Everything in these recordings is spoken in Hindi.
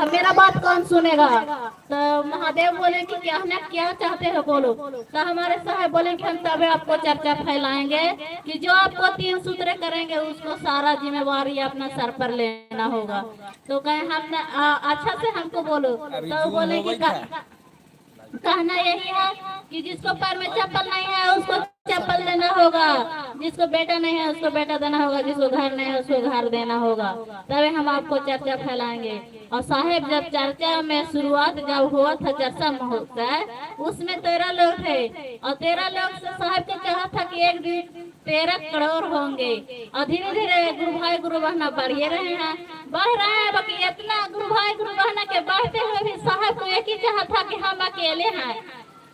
मेरा बात कौन सुनेगा। तो महादेव बोले कि क्या चाहते हो बोलो। तो हमारे साहब बोले कि हम तब आपको चर्चा फैलाएंगे कि जो आपको 3 सूत्र करेंगे उसको सारा जिम्मेवारी अपना सर पर लेना होगा। तो कहे हम अच्छा से हमको बोलो। तो बोले कि कहना यही है कि जिसको पैर में चप्पल नहीं है उसको चप्पल देना होगा, जिसको बेटा नहीं है उसको बेटा देना होगा, जिसको घर नहीं है उसको घर देना होगा, तभी हम आपको चर्चा फैलाएंगे। और साहेब जब चर्चा में शुरुआत जब हुआ था चर्चा महोत्सव उसमें 13 लोग थे और 13 लोग से साहेब को चाहा था कि एक दिन 13 करोड़ होंगे। और धीरे धीरे गुरु भाई गुरु बहना बढ़ रहे हैं बाकी इतना गुरु भाई गुरु बहना के बढ़ते हुए भी साहब को एक ही चाहा था कि हम अकेले हैं।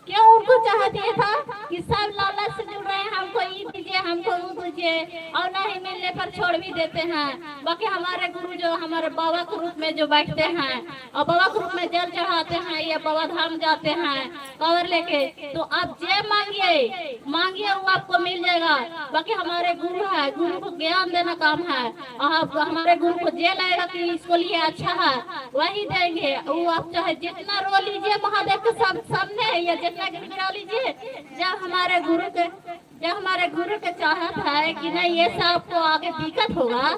क्यों उनको चाहती था कि सब लालच से जुड़ रहे हैं, हमको ये दीजिए हमको वो दीजिए और नहीं मिलने पर छोड़ भी देते हैं। बाकी हमारे गुरु जो हमारे बाबा के रूप में जो बैठते हैं और बाबा के रूप में जल चढ़ाते हैं या बाबा धाम जाते हैं कवर लेके, तो आप जे मांगिए वो आपको मिल जाएगा। बाकी हमारे गुरु है, गुरु को ज्ञान देना काम है और हमारे गुरु को जे लगेगा कि इसको लिए अच्छा है वही देंगे। वो आप चाहे जितना रो लीजिए महादेव के सामने या गिरा लीजिए। जब हमारे गुरु के चाहत है कि नहीं ये सब को आगे दिक्कत होगा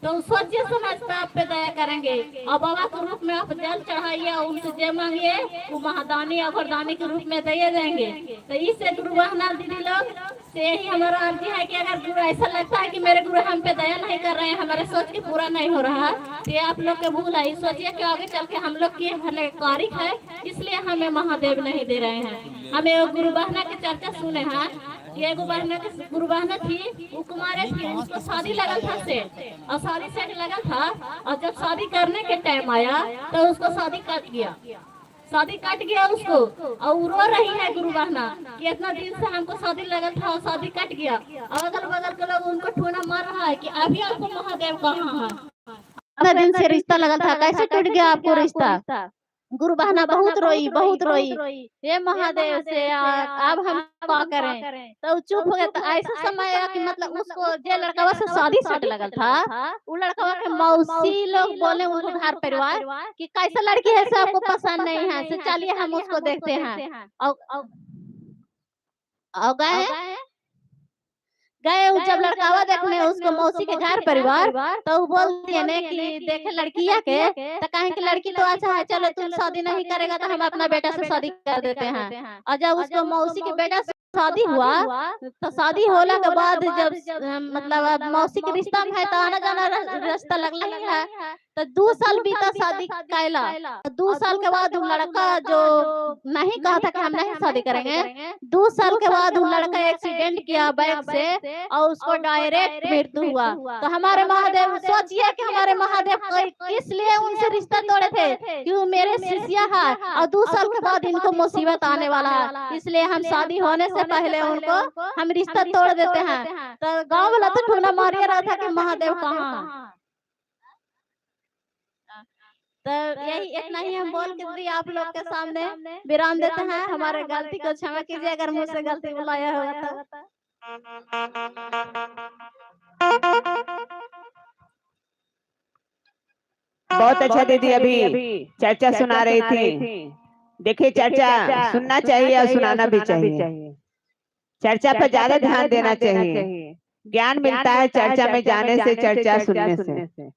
तो सोचिए समझ पे आप पे दया करेंगे और बाबा के रूप में आप जल चढ़ाइए उनसे जो मांगिए वो महादानी और वरदानी के रूप में दे देंगे। तो इससे गुरु बहना दीदी लोग से यही हमारा अर्जी है कि अगर गुरु ऐसा लगता है कि मेरे गुरु हम पे दया नहीं कर रहे हैं, हमारे सोच के पूरा नहीं हो रहा तो ये आप लोग के भूल है। सोचिए कि आगे चल के हम लोग की कारिक है इसलिए हमें महादेव नहीं दे रहे हैं। हमें गुरु बहना की चर्चा सुने हैं। ये गुरु बहना थी वो कुमारे थी, उसको शादी लगा था से और शादी सेट लगा था और जब शादी करने के टाइम आया तो उसको शादी कट गया उसको और रो रही है गुरु बहना कि इतना दिन से हमको शादी लगा था और शादी कट गया। और अगल बगल के लोग उनको ठोना मार रहा है कि अभी आपको महादेव कहाँ है, इतना दिन से रिश्ता लगा था कैसे टूट गया आपको रिश्ता। गुरु बहना बहुत रोई ये महादेव से अब हम क्या करें। तो चुप हो गया। तो ऐसा समय आया कि मतलब उसको जो लड़का से शादी सेट लगल था वो लड़का के मौसी लोग बोले उनको घर परिवार कि कैसा लड़की है से आपको पसंद नहीं है तो चलिए हम उसको देखते हैं। और गए जब लड़कावा देखने उसको मौसी के घर परिवार तो बोल दिए ने कि देखे लड़किया के तो कहें कि लड़की तो अच्छा है चलो तुम शादी नहीं करेगा तो हम अपना बेटा से शादी कर देते हैं। और जब उसको मौसी के बेटा से शादी हुआ तो शादी होला के बाद जब मतलब अब मौसी के रिश्ता में है तो आना जाना रास्ता लगला ही है। तो 2 साल बीता शादी कैला। 2 साल के बाद लड़का जो नहीं कहा था कि हम नहीं शादी करेंगे, 2 साल के बाद वो लड़का एक्सीडेंट किया बाइक से और उसको डायरेक्ट मृत्यु हुआ। तो हमारे महादेव सोचिए कि हमारे महादेव किस लिए उनसे रिश्ता तोड़े थे कि वो मेरे शिष्या है और 2 साल के बाद इनको मुसीबत आने वाला है इसलिए हम शादी होने से पहले उनको हम रिश्ता तोड़ देते हैं। तो गाँव वाला तो ठोना मारिया रहा था कि महादेव कहाँ। तो यही इतना ही हम बोल के आप लोग के सामने विराम देते हैं। हमारे गलती को क्षमा कीजिए अगर मुझसे गलती बुलाया होगा तो। बहुत अच्छा दीदी अभी चर्चा सुना रही थी। देखिए चर्चा सुनना चाहिए और सुनाना भी चाहिए। चर्चा पर ज्यादा ध्यान देना चाहिए। ज्ञान मिलता है चर्चा में जाने से, चर्चा सुनने से।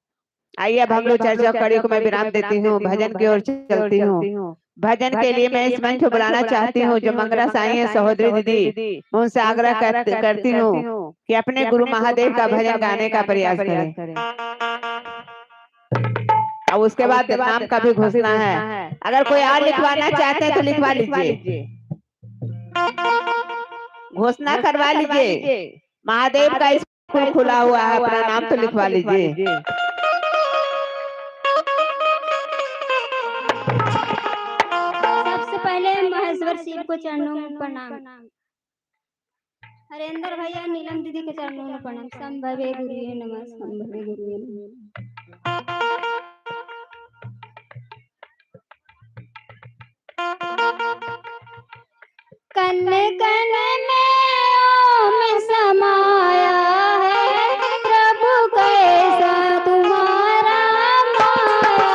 आइए अब हम लोग चर्चा कड़ी को मैं विराम देती हूँ, भजन की ओर चलती हूँ। भजन के लिए मैं इस मंच को बुलाना चाहती हूँ जो मंगरा साई है सहोदरी दीदी, मैं उनसे आग्रह करती हूँ कि अपने गुरु महादेव का भजन गाने का प्रयास करें। अब उसके बाद नाम का भी घोषणा है। अगर कोई और लिखवाना चाहते हैं तो लिखवा लीजिए, घोषणा करवा लीजिए। महादेव का स्कूल खुला हुआ है, अपना नाम तो लिखवा लीजिए। सबसे पहले महेश्वर शिव को चरणों में प्रणाम। हरेंद्र भैया नीलम दीदी के चरणों में प्रणाम। संभवे गुरुवे नमः, संभवे गुरुवे नमः। कन कन में ओम समाया है प्रभु कैसा तुम्हारा माया।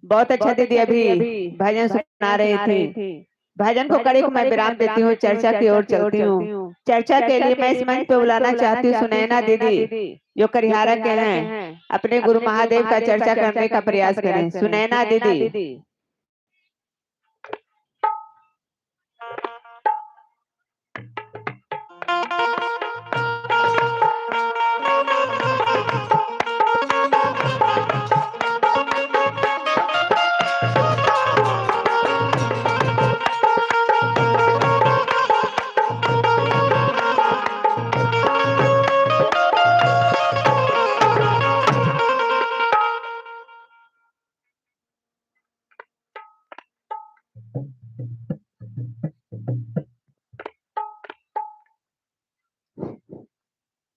बहुत अच्छा दीदी, अभी भजन सुना रही थी। भजन को कड़ी को मैं विराम देती हूँ, चर्चा की ओर चलती हूँ। चर्चा के लिए मैं इस मंच पे बुलाना चाहती हूँ सुनैना दीदी, जो करिहारा के हैं। अपने गुरु महादेव का चर्चा करने का प्रयास करें। सुनैना दीदी।